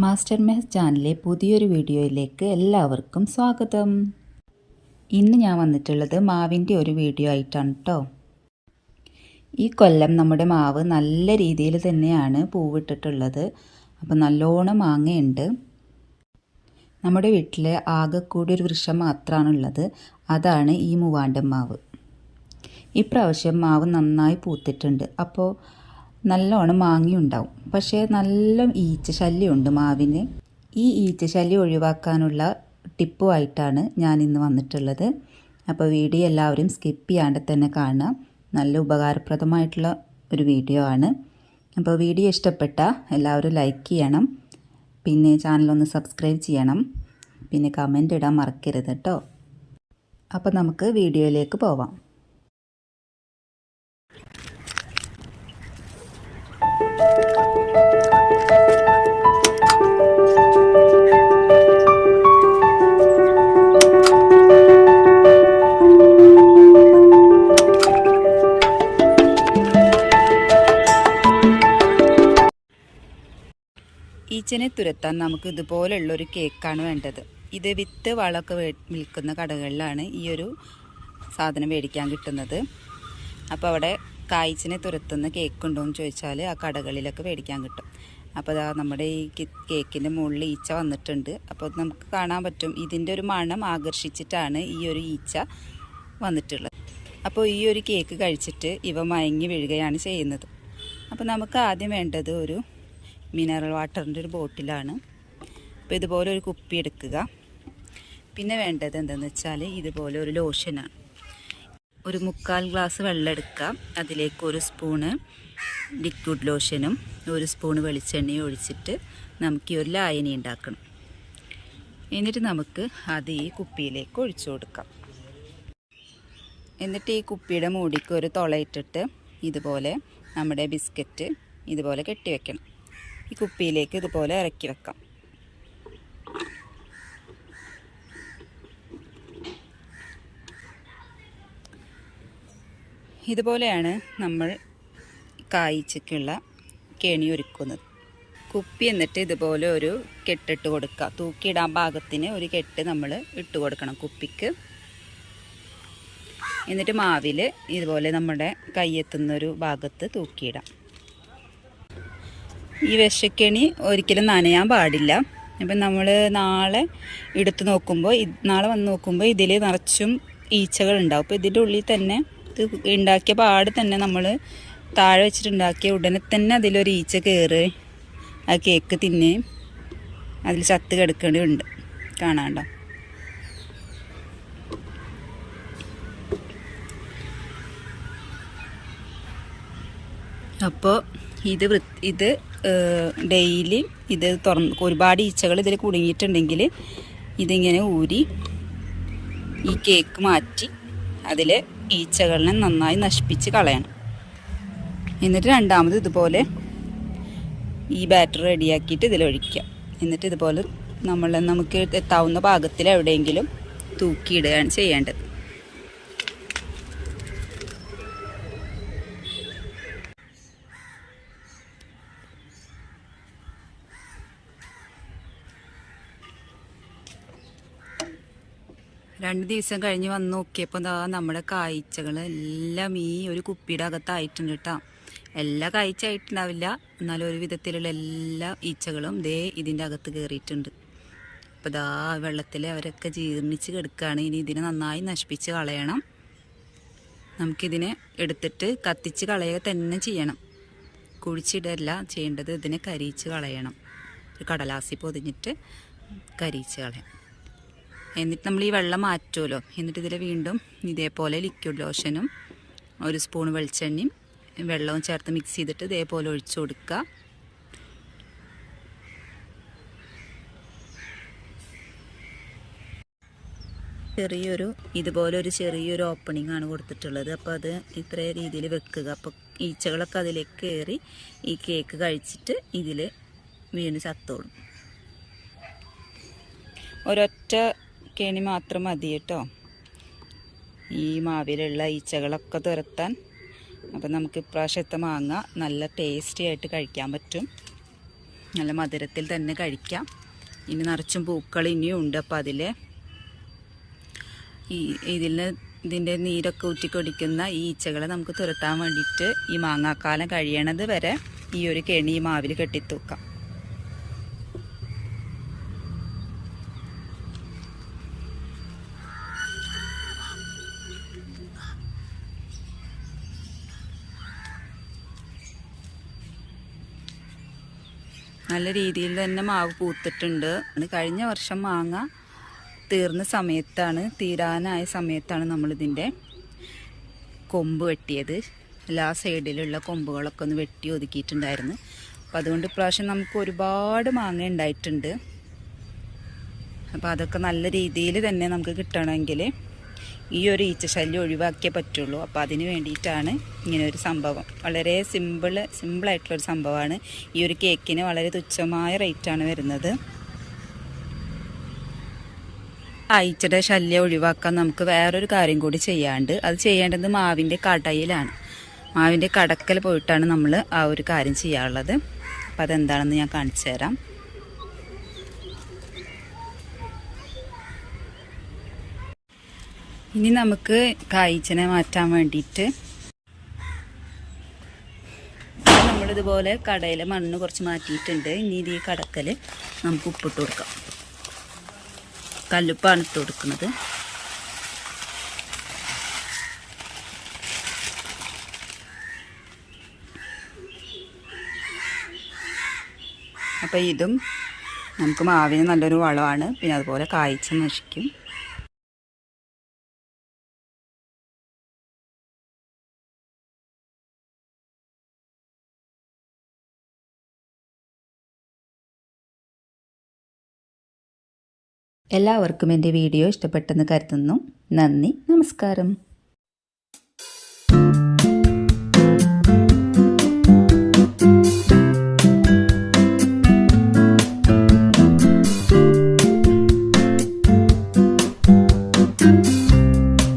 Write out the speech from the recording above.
Master Mehas ചാനലിലെ പുതിയൊരു വീഡിയോയിലേക്ക് എല്ലാവർക്കും സ്വാഗതം. ഇന്ന് ഞാൻ വന്നിട്ടുള്ളത് മാവിൻ്റെ ഒരു വീഡിയോ ആയിട്ടാണ് കേട്ടോ. ഈ കൊല്ലം നമ്മുടെ മാവ് നല്ല രീതിയിൽ തന്നെയാണ് പൂവിട്ടിട്ടുള്ളത്. അപ്പോൾ നല്ലോണം മാങ്ങയുണ്ട്. നമ്മുടെ വീട്ടിൽ ആകെക്കൂടി ഒരു വൃക്ഷം മാത്രമാണുള്ളത്, അതാണ് ഈ മൂവാണ്ടൻ മാവ്. ഇപ്രാവശ്യം മാവ് നന്നായി പൂത്തിട്ടുണ്ട്. അപ്പോൾ നല്ലോണം മാങ്ങയുണ്ടാവും. പക്ഷേ നല്ല ഈച്ച ശല്യമുണ്ട് മാവിന്. ഈ ഈച്ച ശല്യം ഒഴിവാക്കാനുള്ള ടിപ്പുമായിട്ടാണ് ഞാൻ ഇന്ന് വന്നിട്ടുള്ളത്. അപ്പോൾ വീഡിയോ എല്ലാവരും സ്കിപ്പ് ചെയ്യാണ്ട് തന്നെ കാണുക. നല്ല ഉപകാരപ്രദമായിട്ടുള്ള ഒരു വീഡിയോ ആണ്. അപ്പോൾ വീഡിയോ ഇഷ്ടപ്പെട്ടാൽ എല്ലാവരും ലൈക്ക് ചെയ്യണം, പിന്നെ ചാനലൊന്ന് സബ്സ്ക്രൈബ് ചെയ്യണം, പിന്നെ കമൻ്റ് ഇടാൻ മറക്കരുത് കേട്ടോ. അപ്പോൾ നമുക്ക് വീഡിയോയിലേക്ക് പോവാം. ഈച്ചനെ തുരത്താൻ നമുക്ക് ഇതുപോലുള്ളൊരു കേക്കാണ് വേണ്ടത്. ഇത് വിത്ത് വളമൊക്കെ വിൽക്കുന്ന കടകളിലാണ് ഈ ഒരു സാധനം മേടിക്കാൻ കിട്ടുന്നത്. അപ്പോൾ അവിടെ കായ്ച്ചനെ തുരത്തുന്ന കേക്ക് ഉണ്ടോ എന്ന് ചോദിച്ചാൽ ആ കടകളിലൊക്കെ മേടിക്കാൻ കിട്ടും. അപ്പോൾ അതാ നമ്മുടെ ഈ കേക്കിൻ്റെ മുകളിൽ ഈച്ച വന്നിട്ടുണ്ട്. അപ്പോൾ നമുക്ക് കാണാൻ പറ്റും, ഇതിൻ്റെ ഒരു മണം ആകർഷിച്ചിട്ടാണ് ഈ ഒരു ഈച്ച വന്നിട്ടുള്ളത്. അപ്പോൾ ഈ ഒരു കേക്ക് കഴിച്ചിട്ട് ഇവ മയങ്ങി വീഴുകയാണ് ചെയ്യുന്നത്. അപ്പോൾ നമുക്ക് ആദ്യം വേണ്ടത് ഒരു മിനറൽ വാട്ടറിൻ്റെ ഒരു ബോട്ടിലാണ്. അപ്പോൾ ഇതുപോലെ ഒരു കുപ്പി എടുക്കുക. പിന്നെ വേണ്ടത് എന്താണെന്ന് വെച്ചാൽ ഇതുപോലെ ഒരു ലോഷനാണ്. ഒരു 3/4 ഗ്ലാസ് വെള്ളം എടുക്കുക. അതിലേക്ക് 1 സ്പൂണ് ലിക്വിഡ് ലോഷനും 1 സ്പൂണ് വെളിച്ചെണ്ണയും ഒഴിച്ചിട്ട് നമുക്ക് ഈ ഒരു ലായനി ഉണ്ടാക്കണം. എന്നിട്ട് നമുക്ക് അത് ഈ കുപ്പിയിലേക്ക് ഒഴിച്ചു കൊടുക്കാം. എന്നിട്ട് ഈ കുപ്പിയുടെ മൂടിക്ക് ഒരു തുളയിട്ടിട്ട് ഇതുപോലെ നമ്മുടെ ബിസ്ക്കറ്റ് ഇതുപോലെ കെട്ടിവെക്കണം. ഈ കുപ്പിയിലേക്ക് ഇതുപോലെ ഇറക്കി വെക്കാം. ഇതുപോലെയാണ് നമ്മൾ കായ്ച്ചയ്ക്കുള്ള കെണി ഒരുക്കുന്നത്. കുപ്പി എന്നിട്ട് ഇതുപോലെ ഒരു കെട്ടിട്ട് കൊടുക്കുക. തൂക്കിയിടാൻ പാകത്തിന് ഒരു കെട്ട് നമ്മൾ ഇട്ട് കൊടുക്കണം കുപ്പിക്ക്. എന്നിട്ട് മാവിൽ ഇതുപോലെ നമ്മുടെ കയ്യെത്തുന്നൊരു ഭാഗത്ത് തൂക്കിയിടാം. ഈ വിഷക്കെണി ഒരിക്കലും നനയാൻ പാടില്ല. അപ്പം നമ്മൾ നാളെ എടുത്ത് നോക്കുമ്പോൾ നാളെ വന്ന് നോക്കുമ്പോൾ ഇതിൽ നിറച്ചും ഈച്ചകളുണ്ടാവും. അപ്പോൾ ഇതിൻ്റെ ഉള്ളിൽ തന്നെ ഇത് ഉണ്ടാക്കിയ പാട് തന്നെ നമ്മൾ താഴെ വെച്ചിട്ടുണ്ടാക്കിയ ഉടനെ തന്നെ അതിലൊരു ഈച്ച കയറി ആ കേക്ക് തിന്നെ അതിൽ ചത്ത് കിടക്കേണ്ടതുണ്ട്. കാണാണ്ടോ? അപ്പോൾ ഇത് ഡെയിലി ഇത് ഒരുപാട് ഈച്ചകൾ ഇതിൽ കുടുങ്ങിയിട്ടുണ്ടെങ്കിൽ ഇതിങ്ങനെ ഊരി ഈ കേക്ക് മാറ്റി അതിൽ ഈച്ചകളെ നന്നായി നശിപ്പിച്ച് കളയണം. എന്നിട്ട് രണ്ടാമത് ഇതുപോലെ ഈ ബാറ്റർ റെഡിയാക്കിയിട്ട് ഇതിലൊഴിക്കുക. എന്നിട്ട് ഇതുപോലെ നമുക്ക് എത്താവുന്ന പാകത്തിൽ എവിടെയെങ്കിലും തൂക്കിയിടുകയാണ് ചെയ്യേണ്ടത്. രണ്ട് ദിവസം കഴിഞ്ഞ് വന്ന് നോക്കിയപ്പോൾ നമ്മുടെ കായ്ച്ചകൾ എല്ലാം ഈ ഒരു കുപ്പിയുടെ അകത്തായിട്ടുണ്ട് കേട്ടോ. എല്ലാം കായ്ച്ചായിട്ടുണ്ടാവില്ല, എന്നാലും ഒരു വിധത്തിലുള്ള എല്ലാ ഈച്ചകളും ഇതിൻ്റെ അകത്ത് കയറിയിട്ടുണ്ട്. അപ്പോൾ വെള്ളത്തിൽ അവരൊക്കെ ജീർണിച്ച് കിടക്കുകയാണ്. ഇനി ഇതിനെ നന്നായി നശിപ്പിച്ച് കളയണം. നമുക്കിതിനെ എടുത്തിട്ട് കത്തിച്ച് കളയുക തന്നെ ചെയ്യണം. കുഴിച്ചിടല്ല ചെയ്യേണ്ടത്, ഇതിനെ കരിയിച്ച് കളയണം. ഒരു കടലാസി പൊതിഞ്ഞിട്ട് കരിയിച്ച് കളയാം. എന്നിട്ട് നമ്മൾ ഈ വെള്ളം മാറ്റുമല്ലോ. എന്നിട്ട് ഇതിൽ വീണ്ടും ഇതേപോലെ ലിക്വിഡ് ലോഷനും 1 സ്പൂൺ വെളിച്ചെണ്ണയും വെള്ളവും ചേർത്ത് മിക്സ് ചെയ്തിട്ട് ഇതേപോലെ ഒഴിച്ചു കൊടുക്കുക. ഇതുപോലെ ചെറിയൊരു ഓപ്പണിംഗ് ആണ് കൊടുത്തിട്ടുള്ളത്. അപ്പോൾ അത് ഇത്ര രീതിയിൽ വെക്കുക. അപ്പോൾ ഈച്ചകളൊക്കെ അതിലേക്ക് കയറി ഈ കേക്ക് കഴിച്ചിട്ട് ഇതിൽ വീണ് ചത്തോളും. ഒരൊറ്റ കെണി മാത്രം മതി കേട്ടോ ഈ മാവിലുള്ള ഈച്ചകളൊക്കെ തുരത്താൻ. അപ്പം നമുക്ക് ഇപ്രാവശ്യത്തെ മാങ്ങ നല്ല ടേസ്റ്റി ആയിട്ട് കഴിക്കാൻ പറ്റും. നല്ല മധുരത്തിൽ തന്നെ കഴിക്കാം. ഇനി നിറച്ചും പൂക്കൾ ഇനിയും ഉണ്ട്. അപ്പോൾ അതിൽ ഇതിൻ്റെ നീരൊക്കെ ഊറ്റിക്കൊടിക്കുന്ന ഈ ഈച്ചകളെ നമുക്ക് തുരത്താൻ വേണ്ടിയിട്ട് ഈ മാങ്ങാക്കാലം കഴിയണത് വരെ ഈ ഒരു കെണി ഈ മാവിൽ കെട്ടിത്തൂക്കാം. നല്ല രീതിയിൽ തന്നെ മാവ് പൂത്തിട്ടുണ്ട്. കഴിഞ്ഞ വർഷം മാങ്ങ തീരാനായ സമയത്താണ് നമ്മളിതിൻ്റെ കൊമ്പ് വെട്ടിയത്. എല്ലാ സൈഡിലുള്ള കൊമ്പുകളൊക്കെ ഒന്ന് വെട്ടി ഒതുക്കിയിട്ടുണ്ടായിരുന്നു. അപ്പം അതുകൊണ്ട് ഇപ്രാവശ്യം നമുക്ക് ഒരുപാട് മാങ്ങ ഉണ്ടായിട്ടുണ്ട്. അപ്പോൾ അതൊക്കെ നല്ല രീതിയിൽ തന്നെ നമുക്ക് കിട്ടണമെങ്കിൽ ഈ ഒരു ഈച്ചശല്യം ഒഴിവാക്കിയേ പറ്റുള്ളൂ. അപ്പോൾ അതിന് വേണ്ടിയിട്ടാണ് ഇങ്ങനെ ഒരു സംഭവം. വളരെ സിമ്പിളായിട്ടുള്ളൊരു സംഭവമാണ്. ഈ ഒരു കേക്കിന് വളരെ തുച്ഛമായ റേറ്റാണ് വരുന്നത്. ഈച്ചയുടെ ശല്യം ഒഴിവാക്കാൻ നമുക്ക് വേറൊരു കാര്യം കൂടി ചെയ്യാണ്ട്. അത് ചെയ്യേണ്ടത് മാവിൻ്റെ കടയിലാണ്. മാവിൻ്റെ കടക്കൽ പോയിട്ടാണ് നമ്മൾ ആ ഒരു കാര്യം ചെയ്യാനുള്ളത്. അപ്പോൾ അതെന്താണെന്ന് ഞാൻ കാണിച്ചു തരാം. ഇനി നമുക്ക് കായ്ച്ചനെ മാറ്റാൻ വേണ്ടിയിട്ട് നമ്മളിതുപോലെ കടയിലെ മണ്ണ് കുറച്ച് മാറ്റിയിട്ടുണ്ട്. ഇനി ഇത് ഈ കടക്കൽ നമുക്ക് ഉപ്പിട്ട് കൊടുക്കാം. കല്ലുപ്പാണ് ഇട്ട് കൊടുക്കുന്നത്. അപ്പോൾ ഇതും നമുക്ക് മാവിന് നല്ലൊരു വളമാണ്. പിന്നെ അതുപോലെ കായ്ച്ച നശിക്കും. എല്ലാവർക്കും എൻ്റെ വീഡിയോ ഇഷ്ടപ്പെട്ടെന്ന് കരുതുന്നു. നന്ദി, നമസ്കാരം.